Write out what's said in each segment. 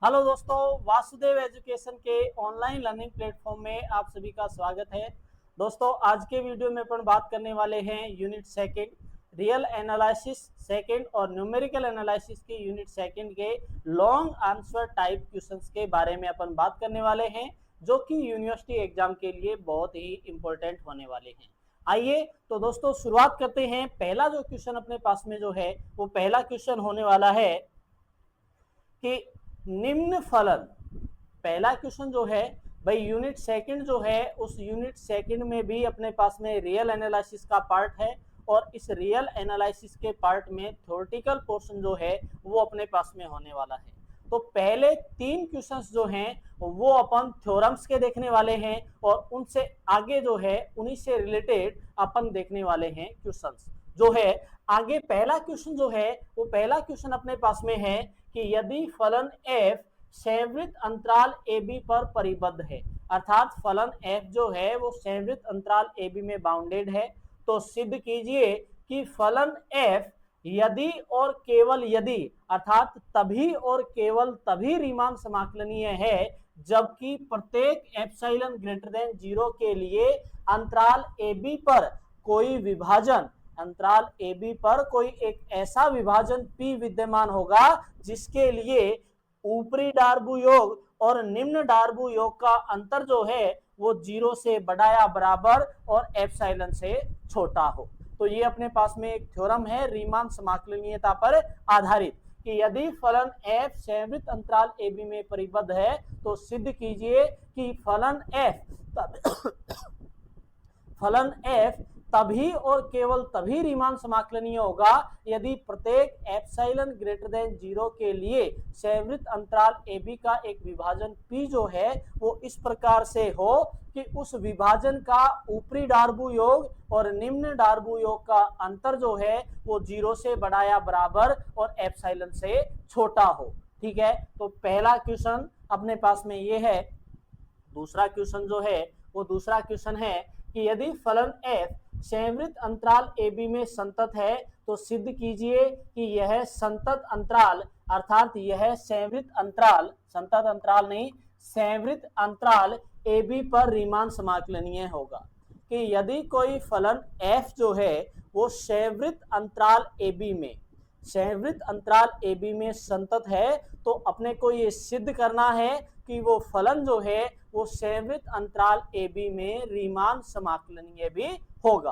Hello दोस्तों, Vasudev education के online learning platform में आप सभी का स्वागत है। दोस्तों, आज के वीडियो में अपन बात करने वाले हैं unit second real analysis second और न्यूमेरिकल एनालिसिस के यूनिट सेकंड के लॉन्ग आंसर टाइप क्वेश्चंस के बारे में अपन बात करने वाले हैं, जो कि यूनिवर्सिटी एग्जाम के लिए बहुत ही इंपॉर्टेंट होने वाले हैं। आइए तो दोस्तों शुरुआत करते हैं। पहला जो क्वेश्चन अपने पास में जो है वो पहला क्वेश्चन होने वाला है कि निम्न फलन। पहला क्वेश्चन जो है भाई यूनिट सेकंड जो है उस यूनिट सेकंड में भी अपने पास में रियल एनालिसिस का पार्ट है और इस रियल एनालिसिस के पार्ट में थ्योरेटिकल पोर्शन जो है वो अपने पास में होने वाला है। तो पहले तीन क्वेश्चंस जो हैं वो अपन थ्योरम्स के देखने वाले हैं और उनसे आगे जो है उन्हीं से रिलेटेड अपन देखने वाले हैं क्वेश्चंस जो है आगे। पहला क्वेश्चन जो है वो पहला क्वेश्चन अपने पास में है कि यदि फलन f संवृत अंतराल ab पर परिबद्ध है, अर्थात फलन f जो है वो संवृत अंतराल ab में बाउंडेड है, तो सिद्ध कीजिए कि फलन f यदि और केवल यदि अर्थात तभी और केवल तभी रीमान समाकलनीय है जबकि प्रत्येक एप्सिलॉन ग्रेटर देन 0 के लिए अंतराल ab पर कोई विभाजन अंतराल AB पर कोई एक ऐसा विभाजन P विद्यमान होगा जिसके लिए ऊपरी डार्बू योग और निम्न डार्बू योग का अंतर जो है वो 0 से बड़ा या बराबर और एप्सिलॉन से छोटा हो। तो ये अपने पास में एक थ्योरम है रीमान समाकलनीयता पर आधारित कि यदि फलन f संवृत अंतराल AB में परिबद्ध है तो सिद्ध कीजिए कि फलन f तभी और केवल तभी रीमान समाकलनीय होगा यदि प्रत्येक एप्सिलॉन ग्रेटर देन 0 के लिए संवृत अंतराल AB का एक विभाजन P जो है वो इस प्रकार से हो कि उस विभाजन का ऊपरी डार्बू योग और निम्न डार्बू योग का अंतर जो है वो 0 से बड़ा या बराबर और एप्सिलॉन से छोटा हो। ठीक है, तो पहला क्वेश्चन अपने पास में ये है। दूसरा क्वेश्चन जो है वो दूसरा क्वेश्चन है कि यदि फलन f संवृत अंतराल AB में संतत है तो सिद्ध कीजिए कि यह संतत अंतराल अर्थात यह संवृत अंतराल नहीं संवृत अंतराल AB पर रीमान समाकलनीय होगा। कि यदि कोई फलन f जो है वो संवृत अंतराल AB में संतत है तो अपने को ये सिद्ध करना है कि वो फलन जो है वो संवृत अंतराल AB में रीमान समाकलनीय भी होगा।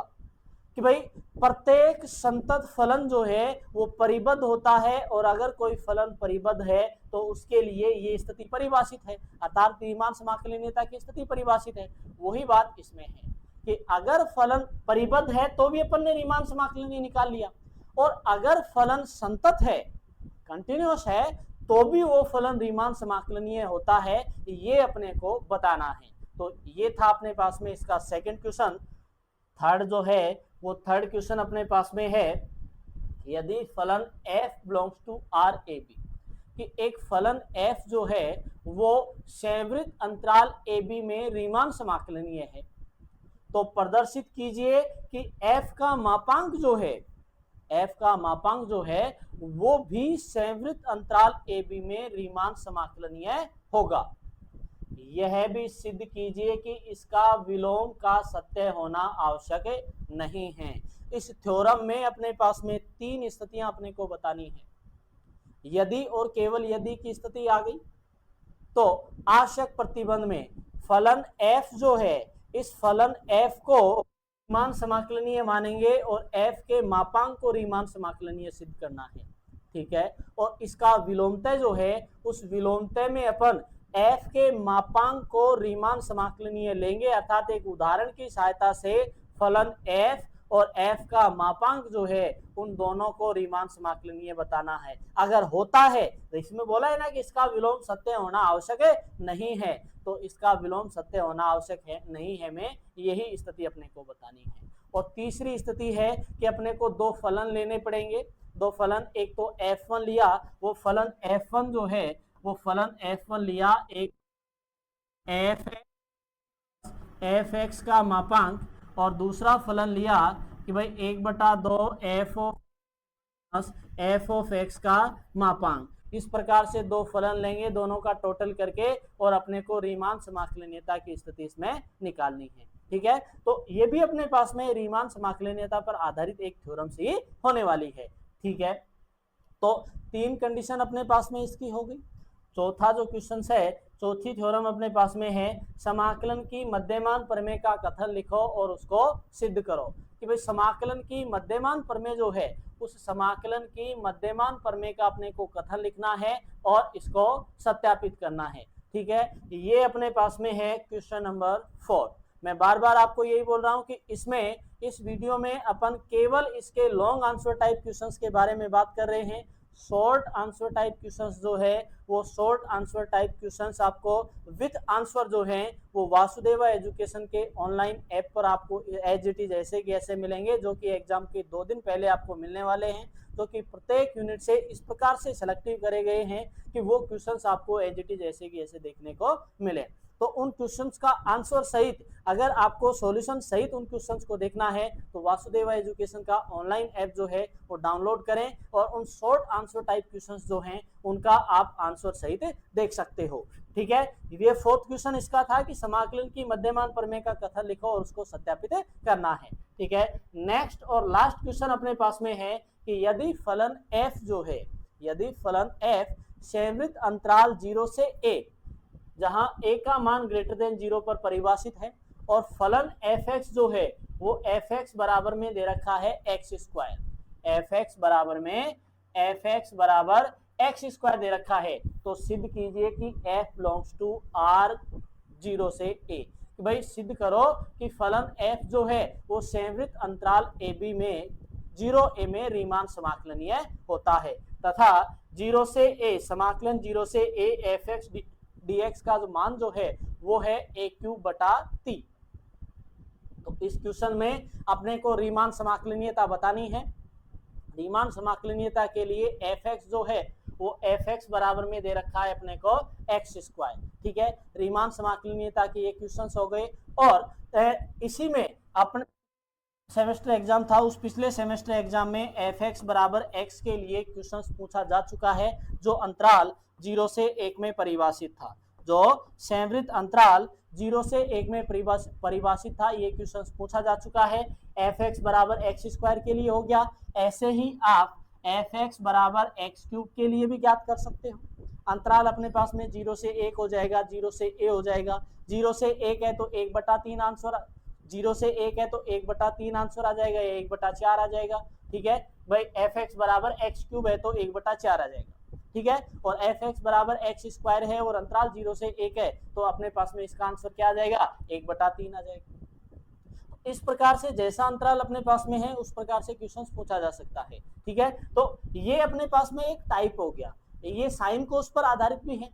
कि भाई प्रत्येक संतत फलन जो है वो परिबद्ध होता है और अगर कोई फलन परिबद्ध है तो उसके लिए ये स्थिति परिभाषित है, अर्थात रीमान समाकलनीयता की स्थिति परिभाषित है। वही बात इसमें है कि अगर फलन परिबद्ध है तो भी अपन ने रीमान समाकलनीय निकाल लिया और अगर फलन संतत है कंटिन्यूअस है तो भी वो फलन रीमान समाकलनीय होता है, ये अपने को बताना है। तो ये था अपने पास में इसका सेकंड क्वेश्चन। थर्ड जो है वो थर्ड क्वेश्चन अपने पास में है यदि फलन f बिलोंग्स टू RAB कि एक फलन f जो है वो संवृत अंतराल AB में रीमान समाकलनीय है तो प्रदर्शित कीजिए कि f का मापांक जो है वो भी संवृत अंतराल AB में रीमान समाकलनीय होगा। यह भी सिद्ध कीजिए कि इसका विलोम का सत्य होना आवश्यक नहीं है। इस थ्योरम में अपने पास में तीन स्थितियां अपने को बतानी है। यदि और केवल यदि की स्थिति आ गई तो आवश्यक प्रतिबंध में फलन f जो है इस फलन f को रीमान समाकलनीय मानेंगे और f के मापांक को रीमान समाकलनीय सिद्ध करना है। ठीक है, और इसका विलोमतय जो है उस विलोमतय में अपन f के मापांक को रीमान समाकलनीय लेंगे, अर्थात एक उदाहरण की सहायता से फलन f और f का मापांक जो है उन दोनों को रीमान समाकलनीय बताना है। अगर होता है तो इसमें बोला है ना कि इसका विलोम सत्य होना आवश्यक है नहीं है, तो इसका विलोम सत्य होना आवश्यक है नहीं है में यही स्थिति अपने को बतानी है। और तीसरी स्थिति है कि अपने को दो फलन लेने पड़ेंगे। दो फलन, एक तो f1 लिया, वो फलन f1 जो है वो फलन f1 लिया एक fx का मापांक और दूसरा फलन लिया कि भाई 1/2 f ऑफ x का मापांक। किस प्रकार से दो फलन लेंगे, दोनों का टोटल करके और अपने को रीमान समाकलनीयता की स्थिति इसमें निकालनी है। ठीक है, तो ये भी अपने पास में रीमान समाकलनीयता पर आधारित एक थ्योरम सी होने वाली है। ठीक है, तो 3 कंडीशन अपने पास में इसकी हो गई। चौथा जो क्वेश्चन है, चौथी थ्योरम अपने पास में है, समाकलन की मध्यमान प्रमेय का कथन लिखो और उसको सिद्ध करो। कि भाई समाकलन की मध्यमान प्रमेय जो है, उस समाकलन की मध्यमान प्रमेय का अपने को कथन लिखना है और इसको सत्यापित करना है। ठीक है, ये अपने पास में है क्वेश्चन नंबर 4। मैं बार बार आपको यही बोल रहा हूं कि इसमें इस वीडियो में अपन केवल इसके लॉन्ग आंसर टाइप क्वेश्चंस के बारे में बात कर रहे हैं। शॉर्ट आंसर टाइप क्वेश्चंस जो है वो शॉर्ट आंसर टाइप क्वेश्चंस आपको विथ आंसर जो है वो वासुदेवा एजुकेशन के ऑनलाइन ऐप पर आपको एज इट इज ऐसे के ऐसे मिलेंगे, जो कि एग्जाम के 2 दिन पहले आपको मिलने वाले हैं, जो कि प्रत्येक यूनिट से इस प्रकार से सेलेक्टिव करे गए हैं कि वो क्वेश्चंस आपको एज इट इज ऐसे के ऐसे देखने को मिले। तो उन क्वेश्चंस का आंसर सहित, अगर आपको सॉल्यूशन सहित उन क्वेश्चंस को देखना है तो वासुदेवा एजुकेशन का ऑनलाइन ऐप जो है वो डाउनलोड करें और उन शॉर्ट आंसर टाइप क्वेश्चंस जो हैं उनका आप आंसर सहित देख सकते हो। ठीक है, ये 4th क्वेश्चन इसका था कि समाकलन की मध्यमान प्रमेय का कथन लिखो और उसको सत्यापित करना है। ठीक है, नेक्स्ट और लास्ट क्वेश्चन अपने पास में है कि यदि फलन f जो है, यदि फलन f संवृत्त अंतराल 0 से a, जहां a का मान ग्रेटर देन 0 पर परिभाषित है और फलन fx जो है वो fx बराबर में दे रखा है x स्क्वायर, fx बराबर में fx बराबर x स्क्वायर दे रखा है, तो सिद्ध कीजिए कि f बिलोंग्स टू r 0 से a। कि भाई सिद्ध करो कि फलन f जो है वो संवृत्त अंतराल ab में 0a में रीमान समाकलनीय होता है तथा 0 से a समाकलन 0 से a fx dx का जो मान जो है वो है a³/t। तो इस क्वेश्चन में अपने को रीमान समाकलनीयता बतानी है। रीमान समाकलनीयता के लिए fx जो है वो fx बराबर में दे रखा है अपने को x स्क्वायर। ठीक है, रीमान समाकलनीयता के ये क्वेश्चंस हो गए। और इसी में अपने सेमेस्टर एग्जाम था, उस पिछले सेमेस्टर एग्जाम में fx बराबर x के लिए क्वेश्चंस पूछा जा चुका है, जो अंतराल 0 से 1 में परिभाषित था, जो संवृत्त अंतराल 0 से 1 में परिभाषित था, ये क्वेश्चंस पूछा जा चुका है। fx बराबर x स्क्वायर के लिए हो गया। ऐसे ही आप fx बराबर x³ के लिए भी ज्ञात कर सकते हो। अंतराल अपने पास में 0 से 1 हो जाएगा, 0 से a हो जाएगा। 0 से 1 है तो 1/3 आंसर, 0 से 1 है तो 1/3 आंसर आ जाएगा, या 1/4 आ जाएगा। ठीक है भाई, fx बराबर x³ है तो 1/4 आ जाएगा। ठीक है, और fx बराबर x स्क्वायर है और अंतराल 0 से 1 है, तो अपने पास में इसका आंसर क्या आ जाएगा, 1/3 आ जाएगा। इस प्रकार से जैसा अंतराल अपने पास में है उस प्रकार से क्वेश्चंस पूछा जा सकता है। ठीक है, तो ये अपने पास में एक टाइप हो गया। ये साइन कोस पर आधारित भी है,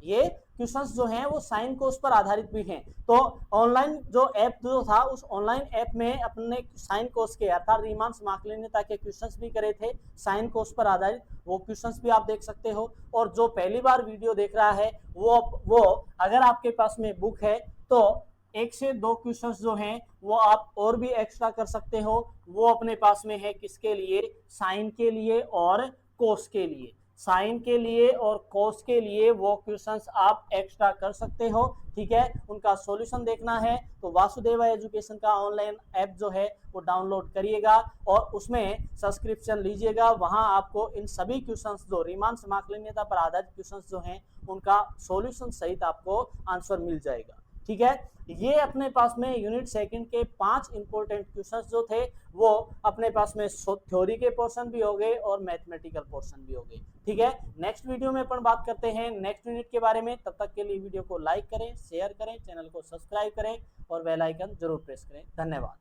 ये क्वेश्चंस जो हैं वो साइन कोस पर आधारित भी हैं। तो ऑनलाइन जो ऐप जो था, उस ऑनलाइन ऐप में अपने साइन कोस के अर्थात रीमान समाकलनीयता के क्वेश्चंस भी करे थे साइन कोस पर आधारित, वो क्वेश्चंस भी आप देख सकते हो। और जो पहली बार वीडियो देख रहा है वो अगर आपके पास में बुक है तो 1 से 2 क्वेश्चंस जो हैं वो आप और भी एक्स्ट्रा कर सकते हो। वो अपने पास में है किसके लिए, साइन के लिए और कोस के लिए। साइन के लिए और कोस के लिए वो क्वेश्चंस आप एक्स्ट्रा कर सकते हो। ठीक है, उनका सॉल्यूशन देखना है तो वासुदेवा एजुकेशन का ऑनलाइन ऐप जो है वो डाउनलोड करिएगा और उसमें सब्सक्रिप्शन लीजिएगा। वहां आपको इन सभी क्वेश्चंस जो रीमान समाकलनीयता पर आधारित क्वेश्चंस जो हैं उनका सॉल्यूशन सहित आपको आंसर मिल जाएगा। ठीक है, ये अपने पास में यूनिट 2 के 5 इंपॉर्टेंट क्वेश्चंस जो थे वो अपने पास में थ्योरी के पोर्शन भी हो गए और मैथमेटिकल पोर्शन भी हो गए। ठीक है, नेक्स्ट वीडियो में अपन बात करते हैं नेक्स्ट यूनिट के बारे में। तब तक के लिए वीडियो को लाइक करें, शेयर करें, चैनल को सब्सक्राइब करें और बेल आइकन जरूर प्रेस करें। धन्यवाद।